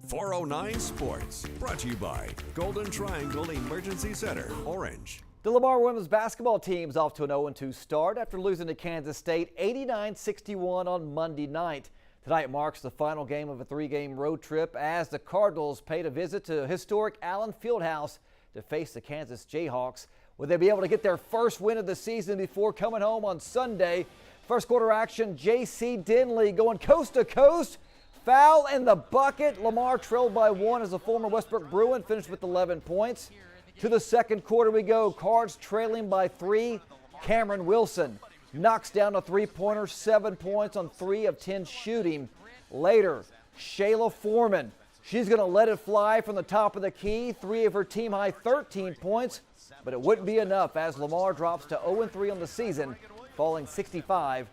409 Sports, brought to you by Golden Triangle Emergency Center, Orange. The Lamar women's basketball team's off to an 0-2 start after losing to Kansas State 89-61 on Monday night. Tonight marks the final game of a three-game road trip as the Cardinals paid a visit to historic Allen Fieldhouse to face the Kansas Jayhawks. Will they be able to get their first win of the season before coming home on Sunday? First quarter action, J.C. Denley going coast to coast. Foul in the bucket. Lamar trailed by one as a former Westbrook Bruin finished with 11 points. To the second quarter we go. Cards trailing by 3. Cameron Wilson knocks down a three-pointer, 7 points on 3 of 10 shooting. Later, Shayla Foreman. She's going to let it fly from the top of the key. 3 of her team-high 13 points. But it wouldn't be enough as Lamar drops to 0-3 on the season, falling 65-54.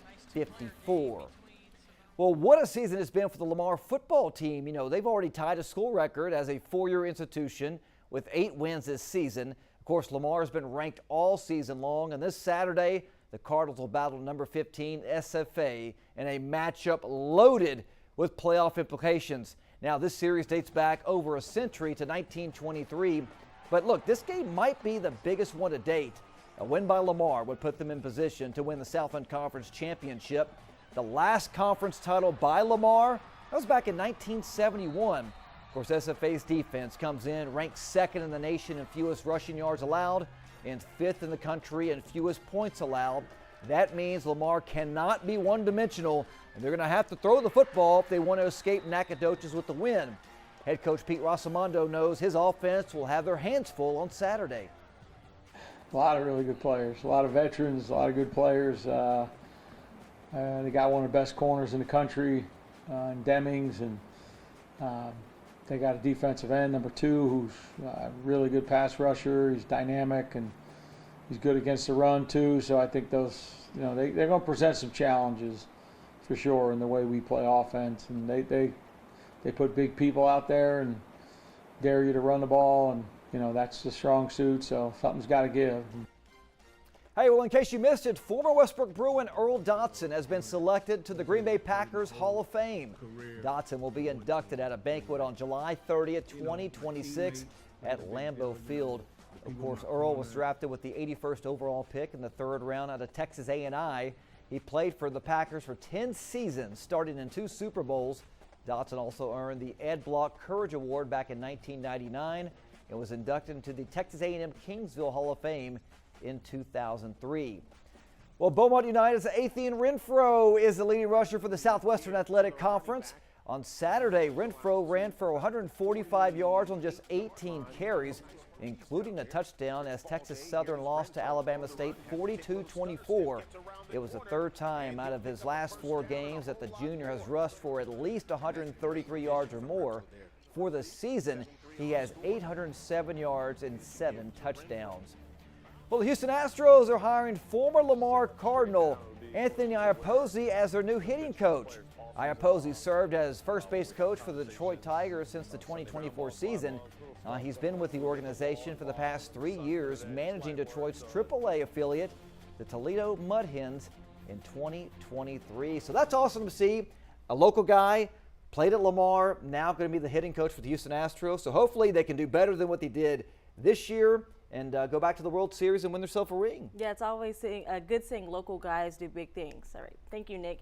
Well, what a season it's been for the Lamar football team. You know, they've already tied a school record as a 4-year institution with 8 wins this season. Of course, Lamar has been ranked all season long, and this Saturday, the Cardinals will battle number 15 SFA in a matchup loaded with playoff implications. Now, this series dates back over a century to 1923, but look, this game might be the biggest one to date. A win by Lamar would put them in position to win the Southland Conference Championship. The last conference title by Lamar, that was back in 1971. Of course, SFA's defense comes in ranked second in the nation in fewest rushing yards allowed and 5th in the country in fewest points allowed. That means Lamar cannot be one-dimensional, and they're going to have to throw the football if they want to escape Nacogdoches with the win. Head coach Pete Rosamondo knows his offense will have their hands full on Saturday. A lot of really good players, a lot of veterans, a lot of good players. They got one of the best corners in the country in Demings, and they got a defensive end, number 2, who's a really good pass rusher. He's dynamic and he's good against the run too. So I think those, they're going to present some challenges for sure in the way we play offense. And they put big people out there and dare you to run the ball, and that's the strong suit. So something's got to give. Hey, well, in case you missed it, former Westbrook Bruin Earl Dotson has been selected to the Green Bay Packers Hall of Fame. Dotson will be inducted at a banquet on July 30th, 2026 at Lambeau Field. Of course, Earl was drafted with the 81st overall pick in the 3rd round out of Texas A&I. He played for the Packers for 10 seasons, starting in 2 Super Bowls. Dotson also earned the Ed Block Courage Award back in 1999 and was inducted into the Texas A&M Kingsville Hall of Fame in 2003. Well, Beaumont United's Athian Renfro is the leading rusher for the Southwestern Athletic Conference. On Saturday, Renfro ran for 145 yards on just 18 carries, including a touchdown as Texas Southern lost to Alabama State 42-24. It was the 3rd time out of his last 4 games that the junior has rushed for at least 133 yards or more. For the season, he has 807 yards and 7 touchdowns. Well, the Houston Astros are hiring former Lamar Cardinal Anthony Iapozzi as their new hitting coach. Iapozzi served as first base coach for the Detroit Tigers since the 2024 season. He's been with the organization for the past 3 years, managing Detroit's AAA affiliate, the Toledo Mud Hens, in 2023. So that's awesome to see. A local guy, played at Lamar, now going to be the hitting coach for the Houston Astros. So hopefully they can do better than what they did this year and go back to the World Series and win themselves a ring. Yeah, it's always good seeing local guys do big things. All right. Thank you, Nick.